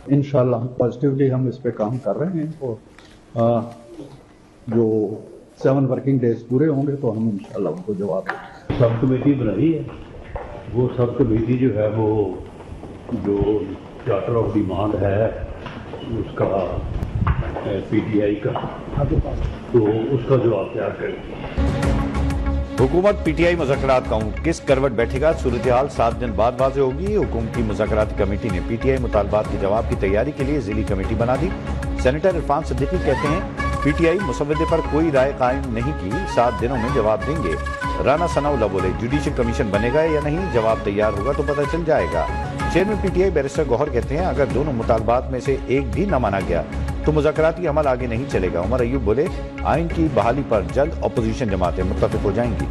इंशाल्लाह पॉजिटिवली हम इस पे काम कर रहे हैं और जो 7 वर्किंग डेज पूरे होंगे तो हम इंशाल्लाह उनको जवाब देंगे। सब कमेटी बनाई है, वो सब कमेटी जो है वो जो चार्टर ऑफ डिमांड है उसका पीटीआई का, तो उसका जवाब तैयार करेगी हुकूमत पीटीआई मुज़ाकरात का किस करवट बैठेगा, सूरत हाल 7 दिन बाद वाज़ेह होगी। हुकूमती मुज़ाकराती कमेटी ने पीटीआई मुतालबात के जवाब की तैयारी के लिए ज़िली कमेटी बना दी। सेनेटर इरफान सिद्दीकी कहते हैं पीटीआई मुसवदे पर कोई राय कायम नहीं की, 7 दिनों में जवाब देंगे। राना सनाउल्लाह बोले जुडिशल कमीशन बनेगा या नहीं, जवाब तैयार होगा तो पता चल जाएगा। चेयरमैन पीटीआई बैरिस्टर गौहर कहते हैं अगर दोनों मुतालबात में से एक भी न माना गया तो मुज़ाकराती अमल आगे नहीं चलेगा। उमर अयूब बोले आइन की बहाली पर जल्द अपोजिशन जमातें मुत्तफिक हो जाएंगी।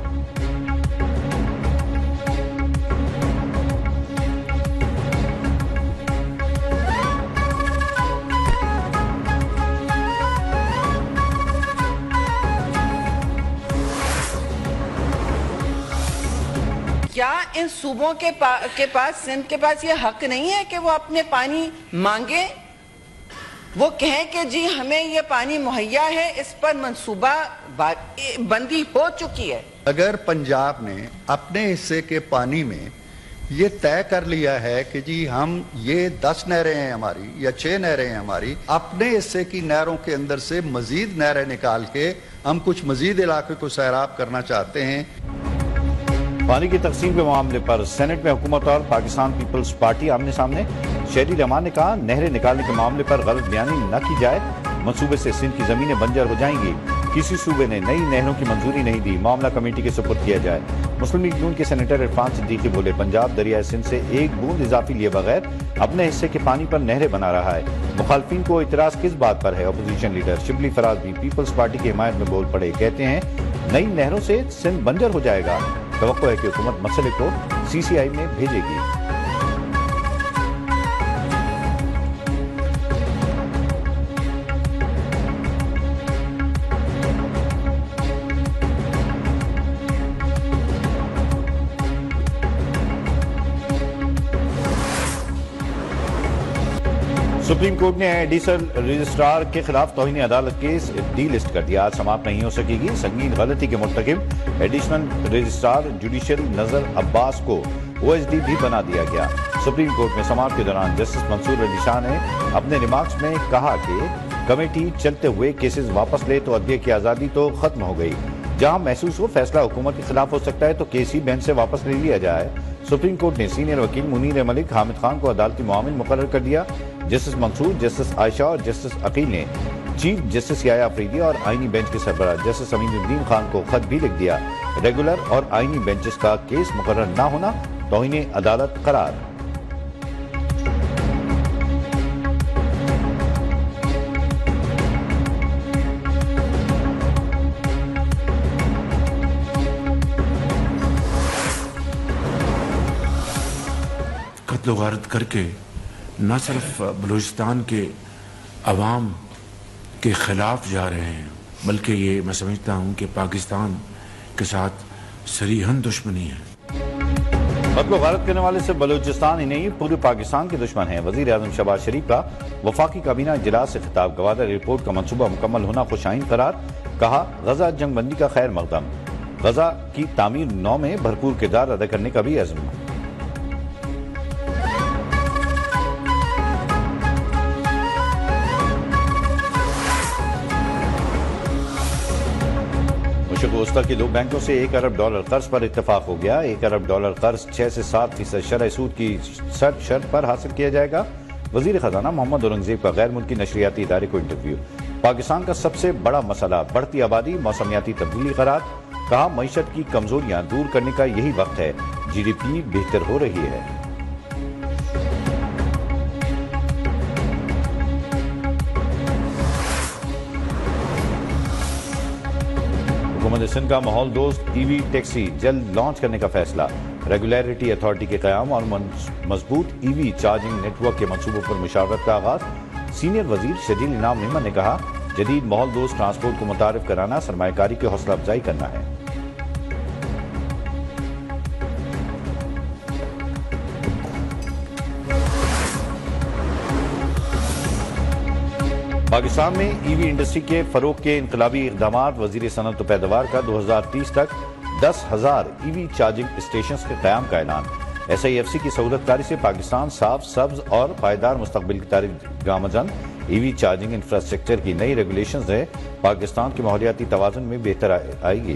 क्या इन सूबों के पास, सिंध के पास ये हक नहीं है कि वो अपने पानी मांगे, वो कहें कि जी हमें ये पानी मुहैया है, इस पर मंसूबा बंदी हो चुकी है। अगर पंजाब ने अपने हिस्से के पानी में ये तय कर लिया है कि जी हम ये 10 नहरें हैं हमारी या 6 नहरें हैं हमारी, अपने हिस्से की नहरों के अंदर से मजीद नहरें निकाल के हम कुछ मजीद इलाके को सैराब करना चाहते हैं। पानी की तकसीम के मामले पर सेनेट में हुकूमत और पाकिस्तान पीपल्स पार्टी आमने सामने। शहरी रहमान ने कहा नहरें निकालने के मामले पर गलत बयानी न की जाए, मंसूबे से सिंध की जमीनें बंजर हो जाएंगी। किसी सूबे ने नई नहरों की मंजूरी नहीं दी, मामला कमेटी के सुपुर्द किया जाए। मुस्लिम लीग नून के सेनेटर इरफान सिद्दीकी बोले पंजाब दरियाए सिंध से एक बूंद इजाफी लिए बगैर अपने हिस्से के पानी पर नहरें बना रहा है। मुखालफिन को इतराज किस बात पर है। अपोजिशन लीडर शिबली फराज भी पीपल्स पार्टी की हिमायत में बोल पड़े, कहते हैं नई नहरों से सिंध बंजर हो जाएगा। तवक्को है कि हुकूमत मसले को सीसीआई में भेजेगी। सुप्रीम कोर्ट ने एडिशनल रजिस्ट्रार के खिलाफ तौहीन अदालत केस डी लिस्ट कर दिया। आज समाप्त नहीं हो सकेगी। संगीन गलती के मुर्तकिब एडिशनल रजिस्ट्रार जुडिशल नजर अब्बास को ओएसडी भी बना दिया गया। सुप्रीम कोर्ट में समाप्त के दौरान जस्टिस मंसूर अली शाह ने अपने रिमार्क्स में कहा कि कमेटी चलते हुए केसेस वापस ले तो अदलिया की आज़ादी तो खत्म हो गई। जहां महसूस हो फैसला हुकूमत के खिलाफ हो सकता है तो केस ही बेंच से वापस ले लिया जाए। सुप्रीम कोर्ट ने सीनियर वकील मुनीर मलिक हामिद खान को अदालती मुआविन मुकर्रर कर दिया। जस्टिस मंसूर, जस्टिस आयशा और जस्टिस अकील ने चीफ जस्टिस याया अफरीदी और आईनी बेंच के सरबराह जस्टिस अमीनुद्दीन खान को खत भी लिख दिया। रेगुलर और आईनी बेंचेस का केस मुकर्रर न होना तौहीन अदालत करार। कत्ल गारत करके न सिर्फ बलूचिस्तान के अवाम के ख़िलाफ़ जा रहे हैं, बल्कि ये मैं समझता हूँ कि पाकिस्तान के साथ सरीहन दुश्मनी है। कत्ल गारत करने वाले से बलूचिस्तान ही नहीं पूरे पाकिस्तान के दुश्मन हैं। वज़ीर आज़म शहबाज शरीफ का वफाकी काबीना इजलास से खिताब। गवादर रिपोर्ट का मंसूबा मुकम्मल होना खुशाइन करार। कहा गजा जंग बंदी का खैर मकदम, गजा की तामीर 9 में भरपूर किरदार अदा करने का भी अज़्म। वस्ता के 2 बैंकों से $1 अरब कर्ज पर इत्तेफाक हो गया। $1 अरब कर्ज 6 से 7% शरह सूद की शर्त पर हासिल किया जाएगा। वजीर खजाना मोहम्मद औरंगजेब का गैर मुल्की नशरियाती इदारे को इंटरव्यू। पाकिस्तान का सबसे बड़ा मसला बढ़ती आबादी, मौसमियाती तब्दीली करार। कहा मईशत की कमजोरियां दूर करने का यही वक्त है, GDP बेहतर हो रही है। हुकूमत सिंध का माहौल दोस्त EV टैक्सी जल्द लॉन्च करने का फैसला। रेगुलेटरी अथॉरिटी के क़याम और मजबूत EV चार्जिंग नेटवर्क के मंसूबों पर मुशावरत का आगाज। सीनियर वजीर शजील इनाम मेमन ने कहा जदीद माहौल दोस्त ट्रांसपोर्ट को मुतारिफ कराना सरमायाकारी की हौसला अफजाई करना है। پاکستان میں ای وی انڈسٹری کے فروغ کے انقلابی اقدامات، وزیر صنعت و پیداوار کا 2030 تک 10,000 ای وی چارجنگ اسٹیشنز کے قیام کا اعلان۔ SIFC کی سہولت کاری سے پاکستان صاف، سبز اور پائیدار مستقبل کی طرف گامزن۔ ای وی چارجنگ انفراسٹرکچر کی نئی ریگولیشنز سے پاکستان کے ماحولیاتی توازن میں بہتر آئے گی۔